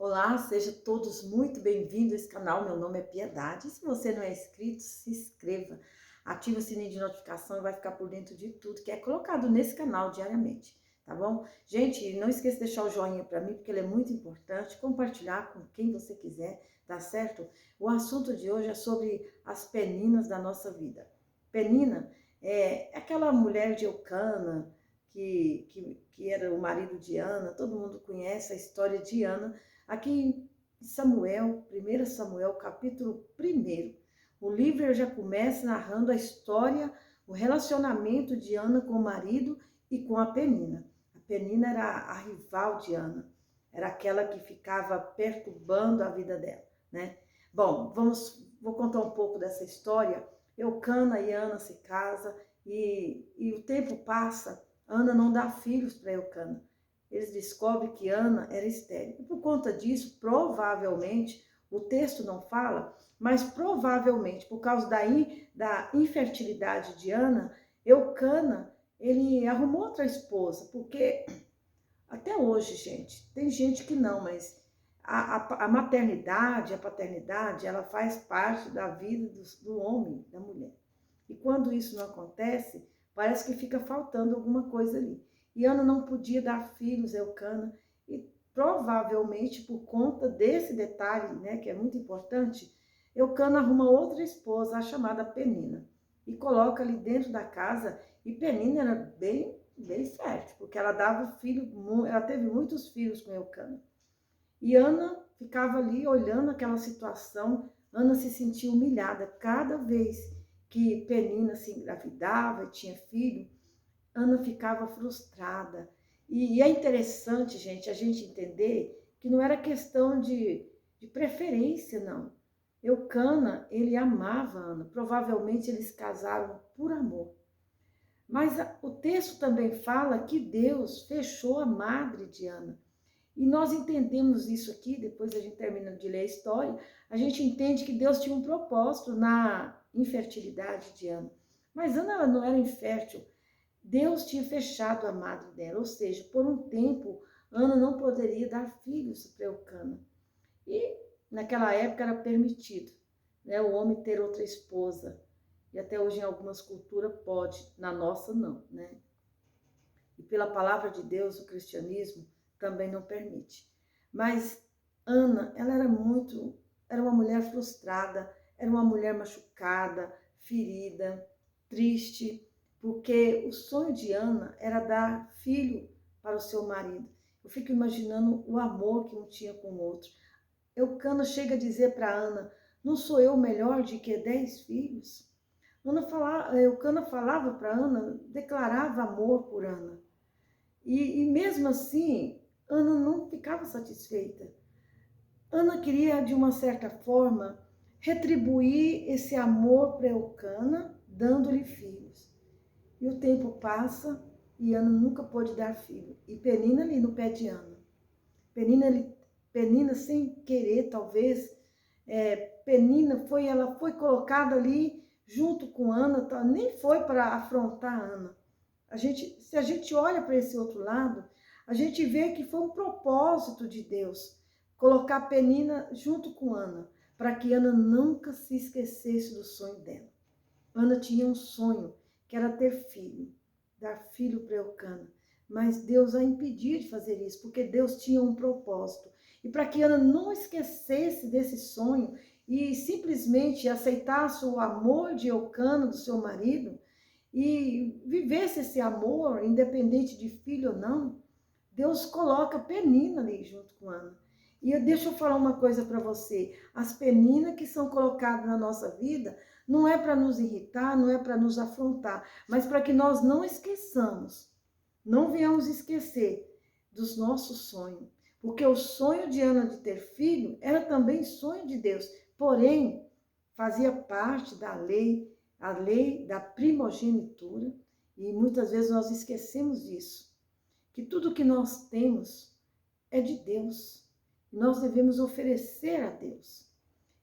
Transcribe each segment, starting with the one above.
Olá, sejam todos muito bem-vindos a esse canal. Meu nome é Piedade. Se você não é inscrito, se inscreva, ative o sininho de notificação e vai ficar por dentro de tudo que é colocado nesse canal diariamente, tá bom? Gente, não esqueça de deixar o joinha para mim, porque ele é muito importante. Compartilhar com quem você quiser, tá certo? O assunto de hoje é sobre as peninas da nossa vida. Penina é aquela mulher de Eucana, que era o marido de Ana. Todo mundo conhece a história de Ana. Aqui em Samuel, 1 Samuel, capítulo 1, o livro já começa narrando a história, o relacionamento de Ana com o marido e com a Penina. A Penina era a rival de Ana, era aquela que ficava perturbando a vida dela, né? Bom, vou contar um pouco dessa história. Eucana e Ana se casam e o tempo passa, Ana não dá filhos para Eucana. Eles descobrem que Ana era estéril. E por conta disso, provavelmente, o texto não fala, mas provavelmente, por causa da infertilidade de Ana, Eucana, ele arrumou outra esposa, porque até hoje, gente, tem gente que não, mas a maternidade, a paternidade, ela faz parte da vida do homem, da mulher. E quando isso não acontece, parece que fica faltando alguma coisa ali. E Ana não podia dar filhos a Eucana, e provavelmente por conta desse detalhe, né, que é muito importante, Eucana arruma outra esposa, a chamada Penina, e coloca ali dentro da casa. E Penina era bem fértil, porque ela dava filho, ela teve muitos filhos com Eucana. E Ana ficava ali olhando aquela situação. Ana se sentia humilhada cada vez que Penina se engravidava e tinha filho. Ana ficava frustrada. E é interessante, gente, a gente entender que não era questão de preferência, não. Eucana, ele amava Ana. Provavelmente eles casaram por amor. Mas o texto também fala que Deus fechou a madre de Ana. E nós entendemos isso aqui, depois a gente termina de ler a história, a gente entende que Deus tinha um propósito na infertilidade de Ana. Mas Ana, ela não era infértil. Deus tinha fechado a madre dela, ou seja, por um tempo, Ana não poderia dar filhos para Eucana. E naquela época era permitido, né, o homem ter outra esposa. E até hoje em algumas culturas pode, na nossa não, né? E pela palavra de Deus, o cristianismo também não permite. Mas Ana, ela era uma mulher frustrada, era uma mulher machucada, ferida, triste, porque o sonho de Ana era dar filho para o seu marido. Eu fico imaginando o amor que um tinha com o outro. Eucana chega a dizer para Ana: não sou eu melhor de que 10 filhos? Eucana falava para Ana, declarava amor por Ana. E mesmo assim, Ana não ficava satisfeita. Ana queria, de uma certa forma, retribuir esse amor para Eucana, dando-lhe filhos. E o tempo passa e Ana nunca pôde dar filho. E Penina ali no pé de Ana. Penina sem querer, talvez, ela foi colocada ali junto com Ana, nem foi para afrontar Ana. Se a gente olha para esse outro lado, a gente vê que foi um propósito de Deus colocar Penina junto com Ana, para que Ana nunca se esquecesse do sonho dela. Ana tinha um sonho, que era ter filho, dar filho para Eucana, mas Deus a impedia de fazer isso, porque Deus tinha um propósito. E para que Ana não esquecesse desse sonho e simplesmente aceitasse o amor de Eucana, do seu marido, e vivesse esse amor, independente de filho ou não, Deus coloca Penina ali junto com Ana. E deixa eu falar uma coisa para você: as peninas que são colocadas na nossa vida não é para nos irritar, não é para nos afrontar, mas para que nós não esqueçamos, não venhamos esquecer dos nossos sonhos. Porque o sonho de Ana de ter filho era também sonho de Deus, porém fazia parte da lei, a lei da primogenitura, e muitas vezes nós esquecemos disso, que tudo que nós temos é de Deus, nós devemos oferecer a Deus.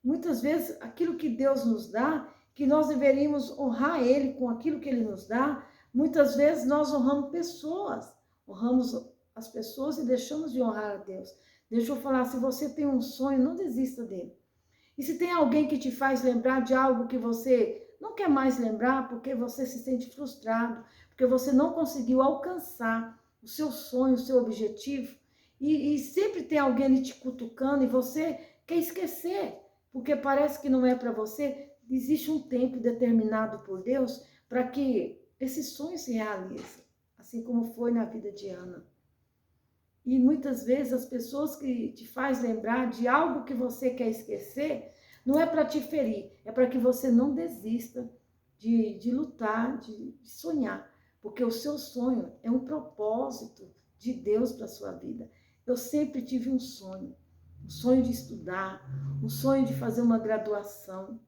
Muitas vezes aquilo que Deus nos dá, que nós deveríamos honrar Ele com aquilo que Ele nos dá, muitas vezes nós honramos as pessoas e deixamos de honrar a Deus. Deixa eu falar, se você tem um sonho, não desista dele. E se tem alguém que te faz lembrar de algo que você não quer mais lembrar, porque você se sente frustrado, porque você não conseguiu alcançar o seu sonho, o seu objetivo, e sempre tem alguém ali te cutucando e você quer esquecer, porque parece que não é para você, existe um tempo determinado por Deus para que esse sonho se realize, assim como foi na vida de Ana. E muitas vezes as pessoas que te faz lembrar de algo que você quer esquecer, não é para te ferir, é para que você não desista de lutar, de sonhar. Porque o seu sonho é um propósito de Deus para a sua vida. Eu sempre tive um sonho de estudar, um sonho de fazer uma graduação.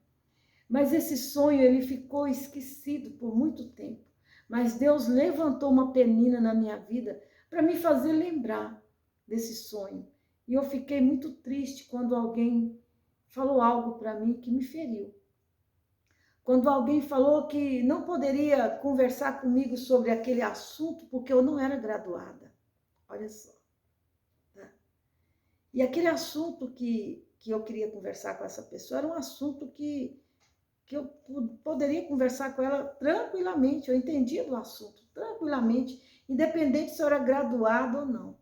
Mas esse sonho ele ficou esquecido por muito tempo. Mas Deus levantou uma penina na minha vida para me fazer lembrar desse sonho. E eu fiquei muito triste quando alguém falou algo para mim que me feriu. Quando alguém falou que não poderia conversar comigo sobre aquele assunto porque eu não era graduada. Olha só. Tá? E aquele assunto que eu queria conversar com essa pessoa era um assunto que eu poderia conversar com ela tranquilamente, eu entendia do assunto tranquilamente, independente se eu era graduado ou não.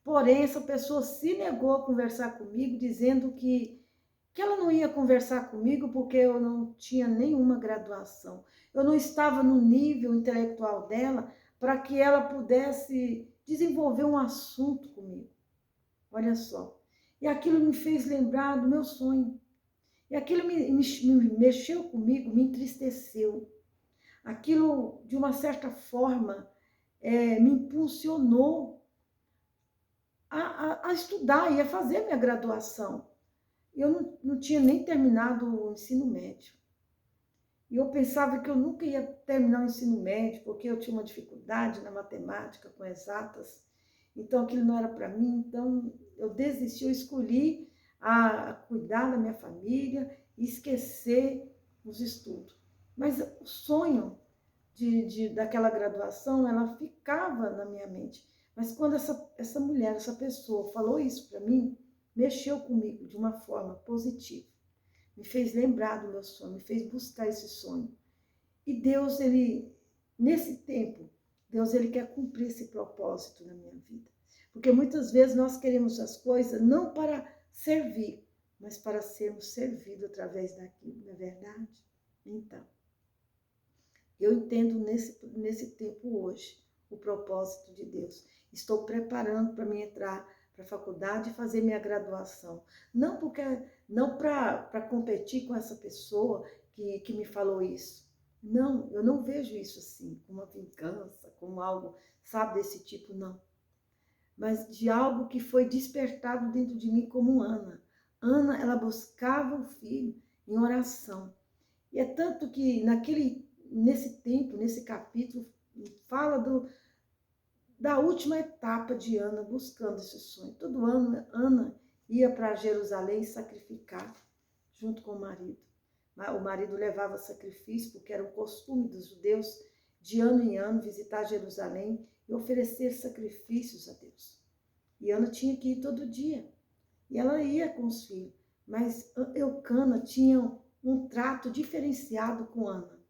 Porém, essa pessoa se negou a conversar comigo, dizendo que ela não ia conversar comigo porque eu não tinha nenhuma graduação. Eu não estava no nível intelectual dela para que ela pudesse desenvolver um assunto comigo. Olha só. E aquilo me fez lembrar do meu sonho. E aquilo me mexeu comigo, me entristeceu. Aquilo, de uma certa forma, me impulsionou a estudar e a fazer minha graduação. Eu não tinha nem terminado o ensino médio. E eu pensava que eu nunca ia terminar o ensino médio, porque eu tinha uma dificuldade na matemática, com exatas. Então, aquilo não era para mim. Então, eu desisti, eu escolhi a cuidar da minha família e esquecer os estudos. Mas o sonho daquela graduação, ela ficava na minha mente. Mas quando essa mulher, essa pessoa falou isso para mim, mexeu comigo de uma forma positiva. Me fez lembrar do meu sonho, me fez buscar esse sonho. E Deus, nesse tempo, Deus, ele quer cumprir esse propósito na minha vida. Porque muitas vezes nós queremos as coisas não para servir, mas para sermos servidos através daquilo, não é verdade? Então, eu entendo nesse tempo hoje o propósito de Deus. Estou preparando para me entrar para a faculdade e fazer minha graduação. Não para competir com essa pessoa que me falou isso. Não, eu não vejo isso assim, como uma vingança, como algo, sabe, desse tipo, não. Mas de algo que foi despertado dentro de mim como Ana. Ana, ela buscava o filho em oração. E é tanto que nesse tempo, nesse capítulo, fala da última etapa de Ana buscando esse sonho. Todo ano, Ana ia para Jerusalém sacrificar junto com o marido. O marido levava sacrifício, porque era um costume dos judeus, de ano em ano, visitar Jerusalém e oferecer sacrifícios a Deus. E Ana tinha que ir todo dia. E ela ia com os filhos. Mas Eucana tinha um trato diferenciado com Ana.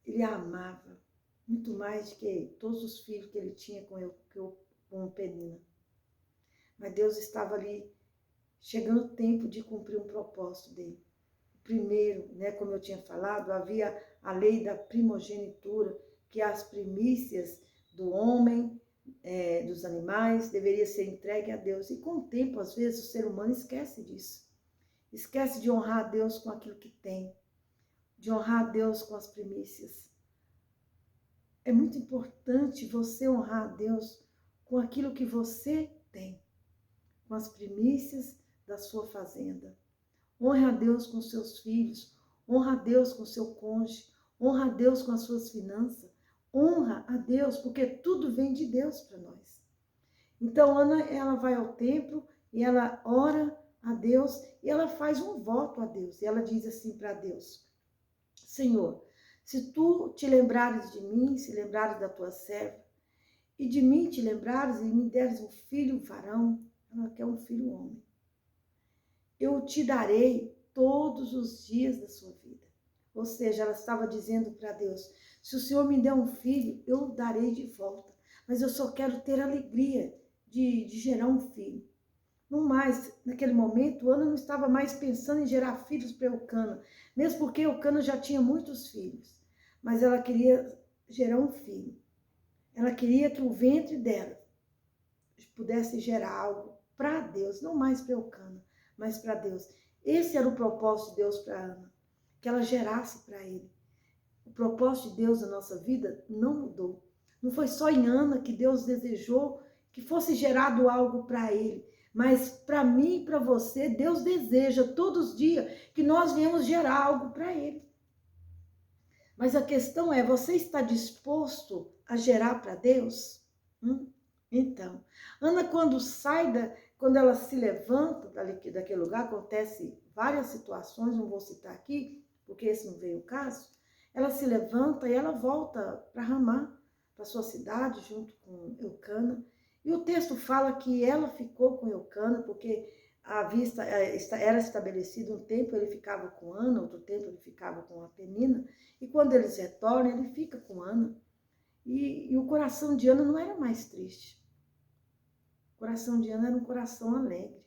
Ele a amava muito mais do que todos os filhos que ele tinha com Penina. Mas Deus estava ali, chegando o tempo de cumprir um propósito dele. Primeiro, né, como eu tinha falado, havia a lei da primogenitura, que as primícias do homem, dos animais, deveria ser entregue a Deus. E com o tempo, às vezes, o ser humano esquece disso. Esquece de honrar a Deus com aquilo que tem, de honrar a Deus com as primícias. É muito importante você honrar a Deus com aquilo que você tem, com as primícias da sua fazenda. Honre a Deus com seus filhos, honra a Deus com seu cônjuge, honra a Deus com as suas finanças, honra a Deus, porque tudo vem de Deus para nós. Então, Ana, ela vai ao templo e ela ora a Deus e ela faz um voto a Deus. E ela diz assim para Deus: Senhor, se tu te lembrares de mim, se lembrares da tua serva, e de mim te lembrares e me deres um filho varão, Ela quer um filho homem. Eu te darei todos os dias da sua vida. Ou seja, ela estava dizendo para Deus, se o Senhor me der um filho, eu o darei de volta. Mas eu só quero ter alegria de gerar um filho. Não mais, naquele momento, Ana não estava mais pensando em gerar filhos para Eucana, mesmo porque Eucana já tinha muitos filhos. Mas ela queria gerar um filho. Ela queria que o ventre dela pudesse gerar algo para Deus, não mais para Eucana, mas para Deus. Esse era o propósito de Deus para Ana, que ela gerasse para ele. O propósito de Deus na nossa vida não mudou. Não foi só em Ana que Deus desejou que fosse gerado algo para ele, mas para mim e para você, Deus deseja todos os dias que nós venhamos gerar algo para ele. Mas a questão é, você está disposto a gerar para Deus? Então, Ana, quando ela se levanta daquele lugar, acontece várias situações, não vou citar aqui, porque esse não veio o caso. Ela se levanta e ela volta para Ramá, para sua cidade, junto com Eucana. E o texto fala que ela ficou com Eucana, porque era estabelecido um tempo ele ficava com Ana, outro tempo ele ficava com a Penina, e quando eles retornam, ele fica com Ana. E o coração de Ana não era mais triste. O coração de Ana era um coração alegre.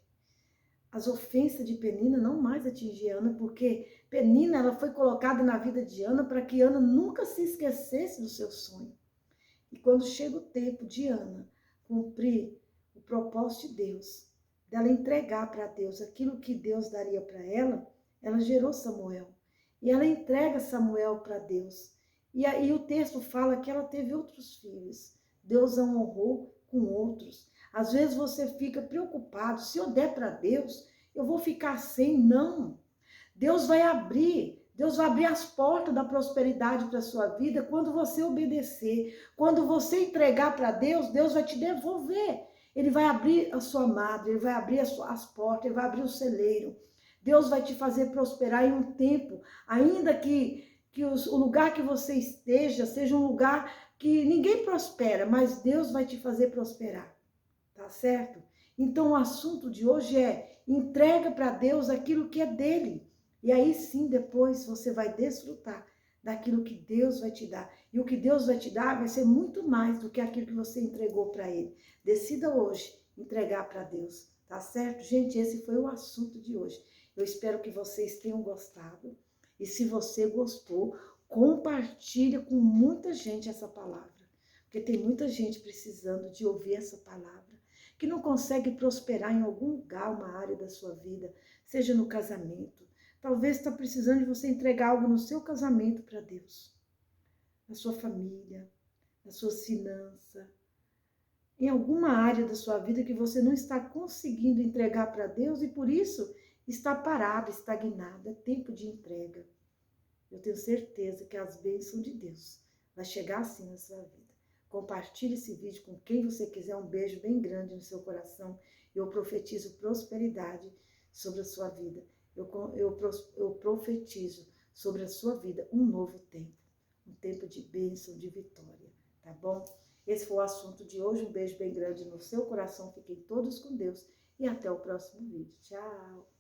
As ofensas de Penina não mais atingiam Ana, porque Penina ela foi colocada na vida de Ana para que Ana nunca se esquecesse do seu sonho. E quando chega o tempo de Ana cumprir o propósito de Deus, dela entregar para Deus aquilo que Deus daria para ela, ela gerou Samuel. E ela entrega Samuel para Deus. E aí o texto fala que ela teve outros filhos. Deus a honrou com outros. Às vezes você fica preocupado, se eu der para Deus, eu vou ficar sem. Não. Deus vai abrir as portas da prosperidade para a sua vida quando você obedecer. Quando você entregar para Deus, Deus vai te devolver. Ele vai abrir a sua madre, ele vai abrir as portas, ele vai abrir o celeiro. Deus vai te fazer prosperar em um tempo, ainda que o lugar que você esteja seja um lugar que ninguém prospera, mas Deus vai te fazer prosperar. Tá certo? Então o assunto de hoje é entrega para Deus aquilo que é dele. E aí sim, depois você vai desfrutar daquilo que Deus vai te dar. E o que Deus vai te dar vai ser muito mais do que aquilo que você entregou para ele. Decida hoje entregar para Deus. Tá certo? Gente, esse foi o assunto de hoje. Eu espero que vocês tenham gostado. E se você gostou, compartilha com muita gente essa palavra. Porque tem muita gente precisando de ouvir essa palavra, que não consegue prosperar em algum lugar, uma área da sua vida, seja no casamento. Talvez está precisando de você entregar algo no seu casamento para Deus, na sua família, na sua finança, em alguma área da sua vida que você não está conseguindo entregar para Deus e por isso está parado, estagnado. É tempo de entrega. Eu tenho certeza que as bênçãos de Deus vai chegar assim na sua vida. Compartilhe esse vídeo com quem você quiser. Um beijo bem grande no seu coração. Eu profetizo prosperidade sobre a sua vida. Eu profetizo sobre a sua vida um novo tempo. Um tempo de bênção, de vitória. Tá bom? Esse foi o assunto de hoje. Um beijo bem grande no seu coração. Fiquem todos com Deus. E até o próximo vídeo. Tchau!